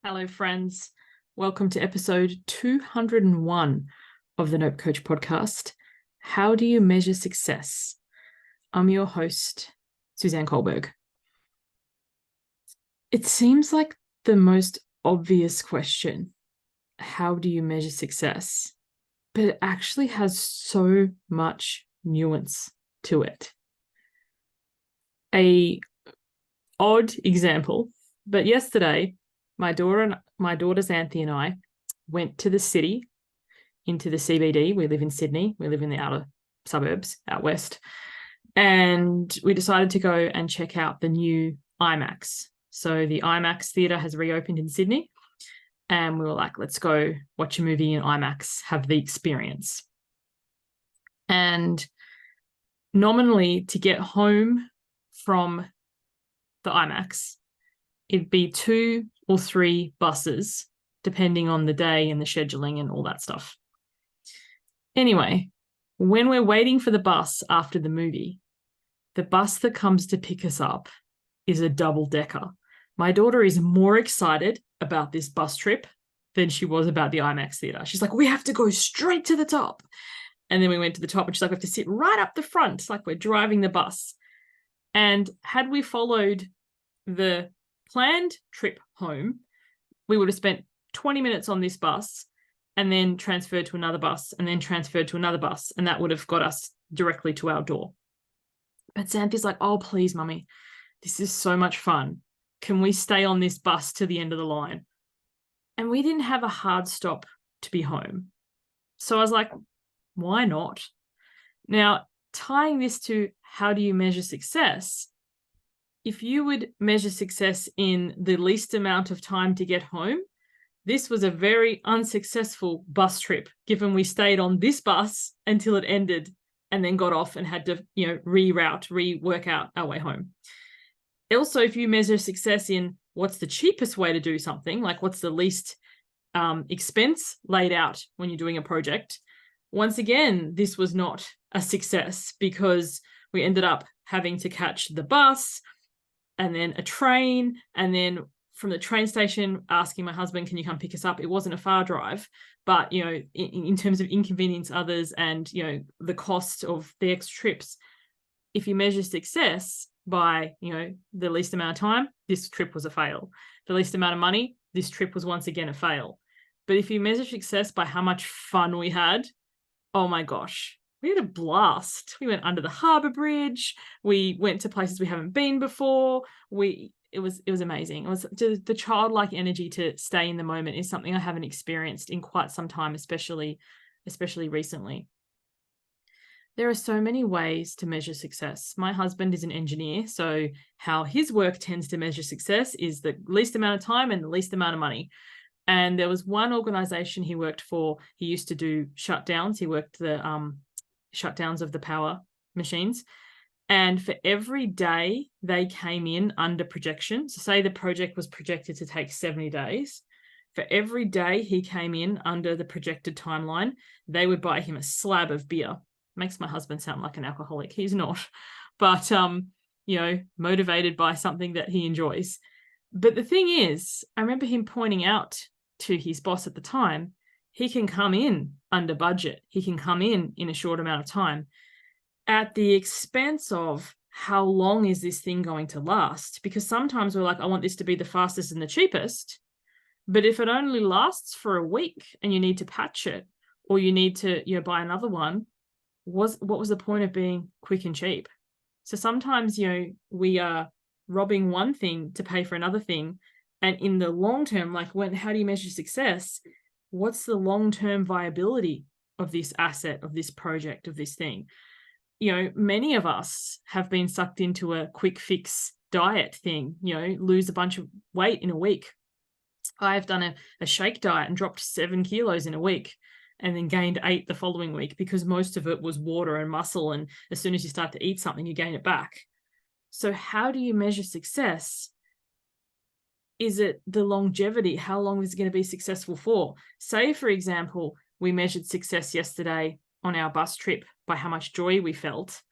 Hello, friends. Welcome to episode 201 of the Nope Coach podcast. How do you measure success? I'm your host, Suzanne Culberg. It seems like the most obvious question. How do you measure success? But it actually has so much nuance to it. A odd example, but yesterday, my daughters Anthony and I went to the city, into the CBD. We live in Sydney. We live in the outer suburbs out west. And we decided to go and check out the new IMAX. So the IMAX theatre has reopened in Sydney. And we were like, let's go watch a movie in IMAX, have the experience. And nominally, to get home from the IMAX, it'd be 2 or 3 buses, depending on the day and the scheduling and all that stuff. Anyway, when we're waiting for the bus after the movie, the bus that comes to pick us up is a double-decker. My daughter is more excited about this bus trip than she was about the IMAX theatre. She's like, we have to go straight to the top. And then we went to the top and she's like, we have to sit right up the front, like we're driving the bus. And had we followed the planned trip home, we would have spent 20 minutes on this bus and then transferred to another bus and then transferred to another bus. And that would have got us directly to our door. But Xanthi's like, oh, please, mummy, this is so much fun. Can we stay on this bus to the end of the line? And we didn't have a hard stop to be home. So I was like, why not? Now, tying this to how do you measure success? If you would measure success in the least amount of time to get home, this was a very unsuccessful bus trip, given we stayed on this bus until it ended and then got off and had to, rework out our way home. Also, if you measure success in what's the cheapest way to do something, like what's the least expense laid out when you're doing a project, once again, this was not a success because we ended up having to catch the bus and then a train, and then from the train station asking my husband, can you come pick us up? It wasn't a far drive, but, in terms of inconvenience others and, the cost of the extra trips, if you measure success by, the least amount of time, this trip was a fail. The least amount of money, this trip was once again a fail. But if you measure success by how much fun we had, oh my gosh, we had a blast. We went under the harbour bridge. We went to places we haven't been before. It was amazing. It was the childlike energy to stay in the moment is something I haven't experienced in quite some time, especially recently. There are so many ways to measure success. My husband is an engineer, so how his work tends to measure success is the least amount of time and the least amount of money. And there was one organization he worked for. He used to do shutdowns. He worked the shutdowns of the power machines. And for every day they came in under projection, so say the project was projected to take 70 days, for every day he came in under the projected timeline, they would buy him a slab of beer. Makes my husband sound like an alcoholic. He's not, but, motivated by something that he enjoys. But the thing is, I remember him pointing out to his boss at the time, he can come in under budget. He can come in a short amount of time at the expense of how long is this thing going to last? Because sometimes we're like, I want this to be the fastest and the cheapest. But if it only lasts for a week and you need to patch it or you need to buy another one, what was the point of being quick and cheap? So sometimes, we are robbing one thing to pay for another thing. And in the long term, how do you measure success? What's the long-term viability of this asset, of this project, of this thing? Many of us have been sucked into a quick fix diet thing, lose a bunch of weight in a week. I've done a shake diet and dropped 7 kilos in a week and then gained 8 the following week because most of it was water and muscle. And as soon as you start to eat something, you gain it back. So how do you measure success? Is it the longevity? How long is it going to be successful for? Say, for example, we measured success yesterday on our bus trip by how much joy we felt.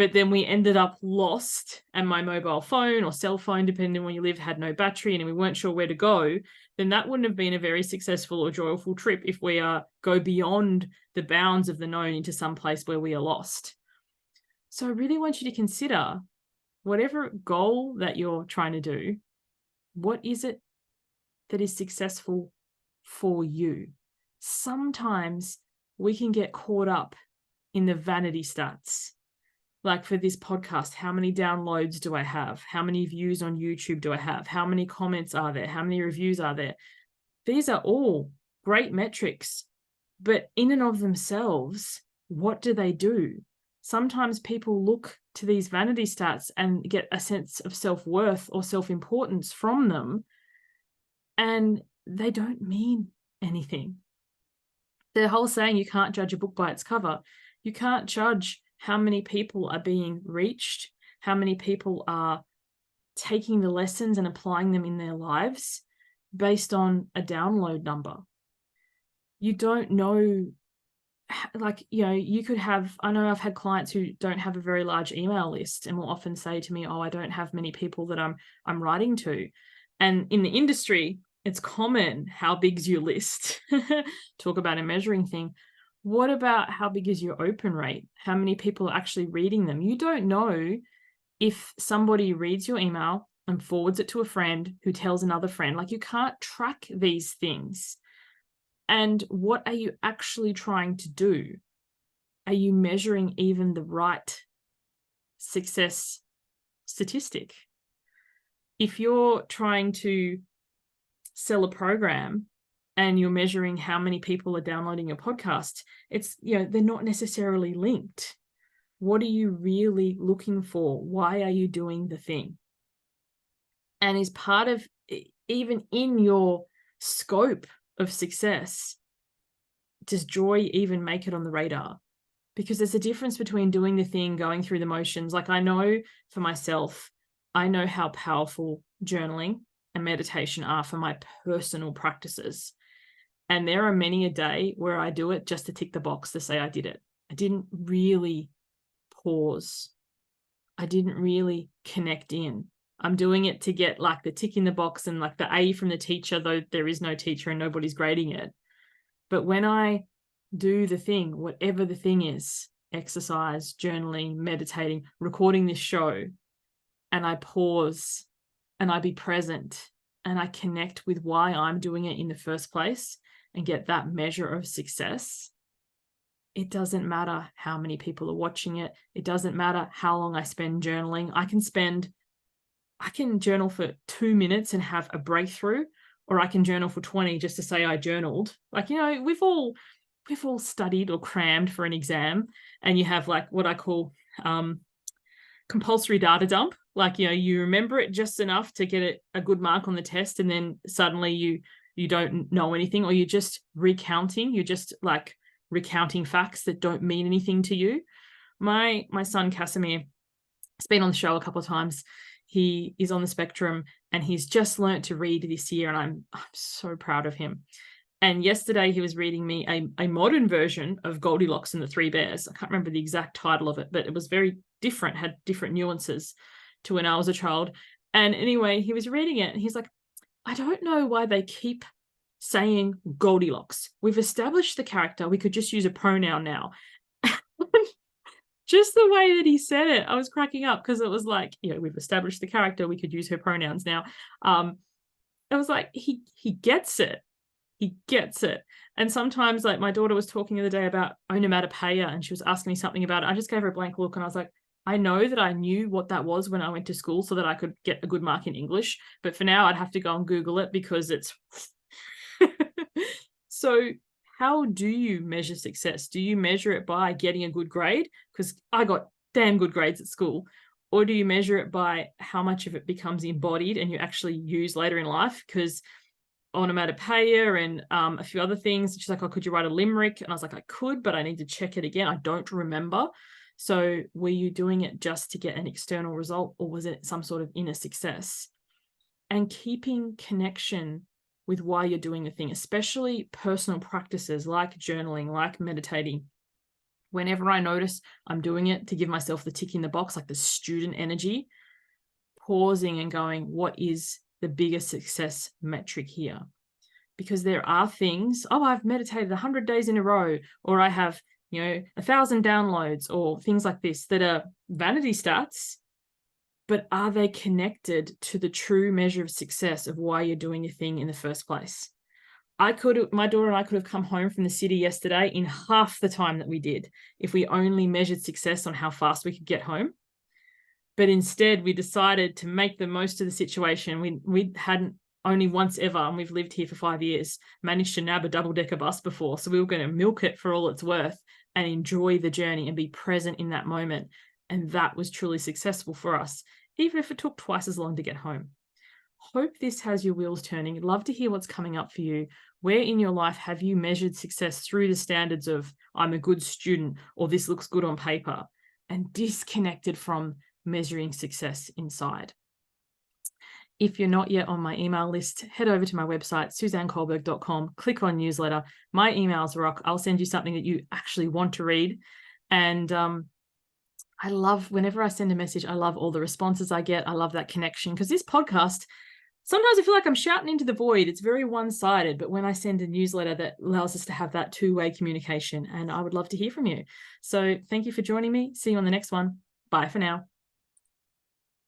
but then we ended up lost, and my mobile phone or cell phone, depending on where you live, had no battery, and we weren't sure where to go, then that wouldn't have been a very successful or joyful trip if we go beyond the bounds of the known into some place where we are lost. So I really want you to consider, whatever goal that you're trying to do, what is it that is successful for you? Sometimes we can get caught up in the vanity stats. Like for this podcast, how many downloads do I have? How many views on YouTube do I have? How many comments are there? How many reviews are there? These are all great metrics, but in and of themselves, what do they do? Sometimes people look to these vanity stats and get a sense of self-worth or self-importance from them, and they don't mean anything. The whole saying, you can't judge a book by its cover. You can't judge how many people are being reached, how many people are taking the lessons and applying them in their lives based on a download number. You don't know, like, you could have, I know I've had clients who don't have a very large email list and will often say to me, oh, I don't have many people that I'm writing to. And in the industry, it's common, how big's your list? Talk about a measuring thing. What about how big is your open rate? How many people are actually reading them? You don't know if somebody reads your email and forwards it to a friend who tells another friend. Like, you can't track these things. And what are you actually trying to do? Are you measuring even the right success statistic? If you're trying to sell a program and you're measuring how many people are downloading your podcast, it's, they're not necessarily linked. What are you really looking for? Why are you doing the thing? And is part of, even in your scope of success, does joy even make it on the radar? Because there's a difference between doing the thing, going through the motions. Like, I know for myself, I know how powerful journaling and meditation are for my personal practices. And there are many a day where I do it just to tick the box to say I did it. I didn't really pause. I didn't really connect in. I'm doing it to get like the tick in the box and like the A from the teacher, though there is no teacher and nobody's grading it. But when I do the thing, whatever the thing is, exercise, journaling, meditating, recording this show, and I pause and I be present and I connect with why I'm doing it in the first place and get that measure of success, it doesn't matter how many people are watching it. It doesn't matter how long I spend journaling. I can journal for 2 minutes and have a breakthrough, or I can journal for 20 just to say I journaled. Like, we've all studied or crammed for an exam, and you have like what I call compulsory data dump. Like, you remember it just enough to get a good mark on the test, and then suddenly you don't know anything, or you're just recounting. You're just like recounting facts that don't mean anything to you. My son Casimir has been on the show a couple of times. He is on the spectrum and he's just learnt to read this year, and I'm so proud of him. And yesterday he was reading me a modern version of Goldilocks and the Three Bears. I can't remember the exact title of it, but it was very different, had different nuances to when I was a child. And anyway, he was reading it and he's like, I don't know why they keep saying Goldilocks. We've established the character. We could just use a pronoun now. Just the way that he said it, I was cracking up, because it was like, we've established the character. We could use her pronouns now. It was like, he gets it. He gets it. And sometimes, like, my daughter was talking the other day about onomatopoeia, and she was asking me something about it. I just gave her a blank look and I was like, I know that I knew what that was when I went to school so that I could get a good mark in English. But for now, I'd have to go and Google it because it's... So how do you measure success? Do you measure it by getting a good grade? Because I got damn good grades at school. Or do you measure it by how much of it becomes embodied and you actually use later in life? Because onomatopoeia and a few other things, she's like, oh, could you write a limerick? And I was like, I could, but I need to check it again. I don't remember. So were you doing it just to get an external result, or was it some sort of inner success? And keeping connection with why you're doing the thing, especially personal practices like journaling, like meditating. Whenever I notice I'm doing it to give myself the tick in the box, like the student energy, pausing and going, what is the biggest success metric here? Because there are things, I've meditated 100 days in a row, or I have, 1,000 downloads, or things like this that are vanity stats, but are they connected to the true measure of success of why you're doing your thing in the first place? My daughter and I could have come home from the city yesterday in half the time that we did if we only measured success on how fast we could get home. But instead, we decided to make the most of the situation. We hadn't only once ever, and we've lived here for 5 years, managed to nab a double-decker bus before. So we were going to milk it for all it's worth and enjoy the journey and be present in that moment. And that was truly successful for us, even if it took twice as long to get home. Hope this has your wheels turning. I'd love to hear what's coming up for you. Where in your life have you measured success through the standards of I'm a good student, or this looks good on paper, and disconnected from measuring success inside? If you're not yet on my email list, head over to my website, suzanneculberg.com, click on newsletter. My emails rock. I'll send you something that you actually want to read. And I love, whenever I send a message, I love all the responses I get. I love that connection, because this podcast, sometimes I feel like I'm shouting into the void. It's very one-sided, but when I send a newsletter, that allows us to have that two-way communication, and I would love to hear from you. So thank you for joining me. See you on the next one. Bye for now.